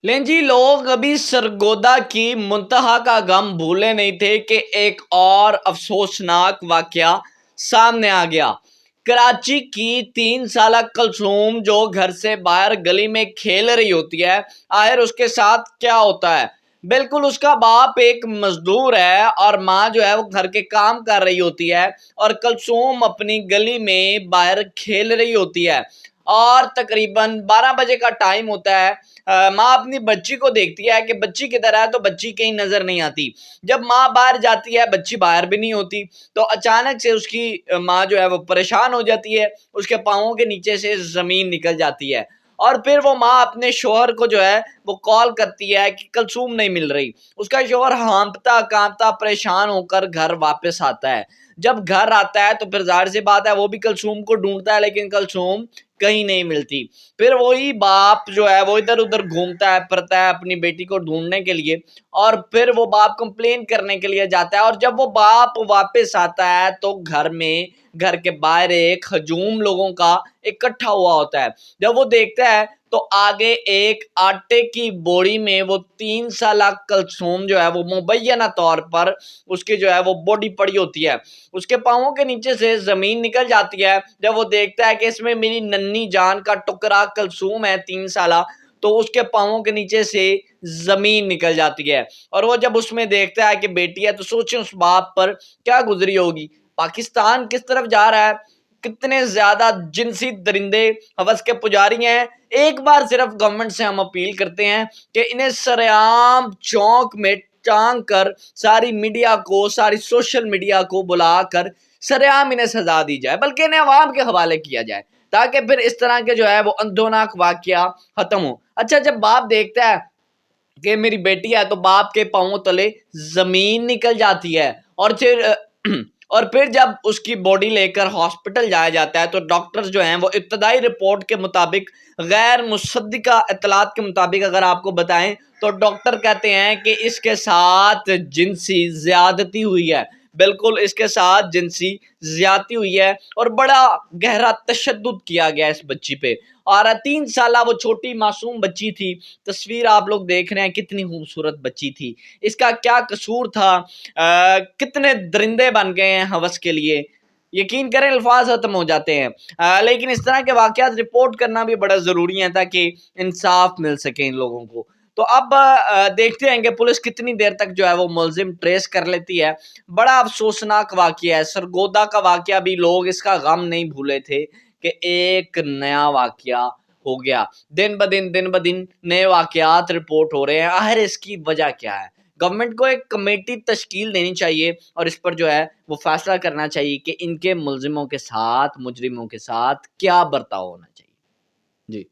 लेकिन जी लोग अभी सरगोदा की मुंतहा का गम भूले नहीं थे कि एक और अफसोसनाक वाकया सामने आ गया। कराची की 3 साल कलसूम जो घर से बाहर गली में खेल रही होती है, आखिर उसके साथ क्या होता है? बिल्कुल उसका बाप एक मजदूर है और माँ जो है वो घर के काम कर रही होती है और कलसूम अपनी गली में बाहर खेल रही होती है और तकरीबन 12 बजे का टाइम होता है। माँ अपनी बच्ची को देखती है कि बच्ची किधर है, तो बच्ची कहीं नजर नहीं आती। जब माँ बाहर जाती है, बच्ची बाहर भी नहीं होती, तो अचानक से उसकी माँ जो है वो परेशान हो जाती है। उसके पाँवों के नीचे से जमीन निकल जाती है और फिर वो माँ अपने शोहर को जो है वो कॉल करती है कि कलसूम नहीं मिल रही। उसका शोहर हाँफता कांपता परेशान होकर घर वापस आता है। जब घर आता है तो फिर जाहिर सी बात है वो भी कलसूम को ढूंढता है, लेकिन कलसूम कहीं नहीं मिलती। फिर वही बाप जो है वो इधर उधर घूमता है फिरता है अपनी बेटी को ढूंढने के लिए और फिर वो बाप कंप्लेन करने के लिए जाता है। और जब वो बाप वापस आता है तो घर के बाहर एक हजूम लोगों का इकट्ठा हुआ होता है। जब वो देखता है तो आगे एक आटे की बोरी में वो 3 साल कलसूम जो है वो मुबैना तौर पर उसकी जो है वो बॉडी पड़ी होती है। उसके पाँवों के नीचे से जमीन निकल जाती है। जब वो देखता है कि इसमें मेरी नन्ही जान का टुकड़ा कलसूम है 3 साल, तो उसके पाँवों के नीचे से जमीन निकल जाती है। और वो जब उसमें देखता है कि बेटी है, तो सोचे उस बाप पर क्या गुजरी होगी। पाकिस्तान किस तरफ जा रहा है, कितने ज्यादा जिनसी दरिंदे हवस के पुजारी हैं। एक बार सिर्फ गवर्नमेंट से हम अपील करते हैं कि इन्हें सरेआम चौक में टांग कर सारी मीडिया को, सारी सोशल मीडिया को बुलाकर सरेआम इन्हें सजा दी जाए, बल्कि इन्हें अवाम के हवाले किया जाए, ताकि फिर इस तरह के जो है वो अंधोनाक वाकया खत्म हो। अच्छा, जब बाप देखता है कि मेरी बेटी है, तो बाप के पांवों तले जमीन निकल जाती है। और फिर और फिर जब उसकी बॉडी लेकर हॉस्पिटल जाया जाता है, तो डॉक्टर्स जो हैं वो इब्तदाई रिपोर्ट के मुताबिक, गैर मुसद्दिका इत्तलात के मुताबिक अगर आपको बताएं, तो डॉक्टर कहते हैं कि इसके साथ जिनसी ज्यादती हुई है। बिल्कुल इसके साथ जिनसी ज्यादती हुई है और बड़ा गहरा तशद्दुद किया गया इस बच्ची पे। और 3 साल वो छोटी मासूम बच्ची थी। तस्वीर आप लोग देख रहे हैं, कितनी खूबसूरत बच्ची थी। इसका क्या कसूर था? कितने दरिंदे बन गए हैं हवस के लिए, यकीन करें अल्फाज खत्म हो जाते हैं। लेकिन इस तरह के वाकयात रिपोर्ट करना भी बड़ा ज़रूरी है ताकि इंसाफ मिल सके इन लोगों को। तो अब देखते हैं कि पुलिस कितनी देर तक जो है वो मुलजिम ट्रेस कर लेती है। बड़ा अफसोसनाक वाकया है सरगोदा का वाकया, भी लोग इसका गम नहीं भूले थे कि एक नया वाकया हो गया। दिन ब दिन नए वाकयात रिपोर्ट हो रहे हैं। आखिर इसकी वजह क्या है? गवर्नमेंट को एक कमेटी तश्कील देनी चाहिए और इस पर जो है वो फैसला करना चाहिए कि इनके मुलजिमों के साथ, मुजरिमों के साथ क्या बर्ताव होना चाहिए। जी।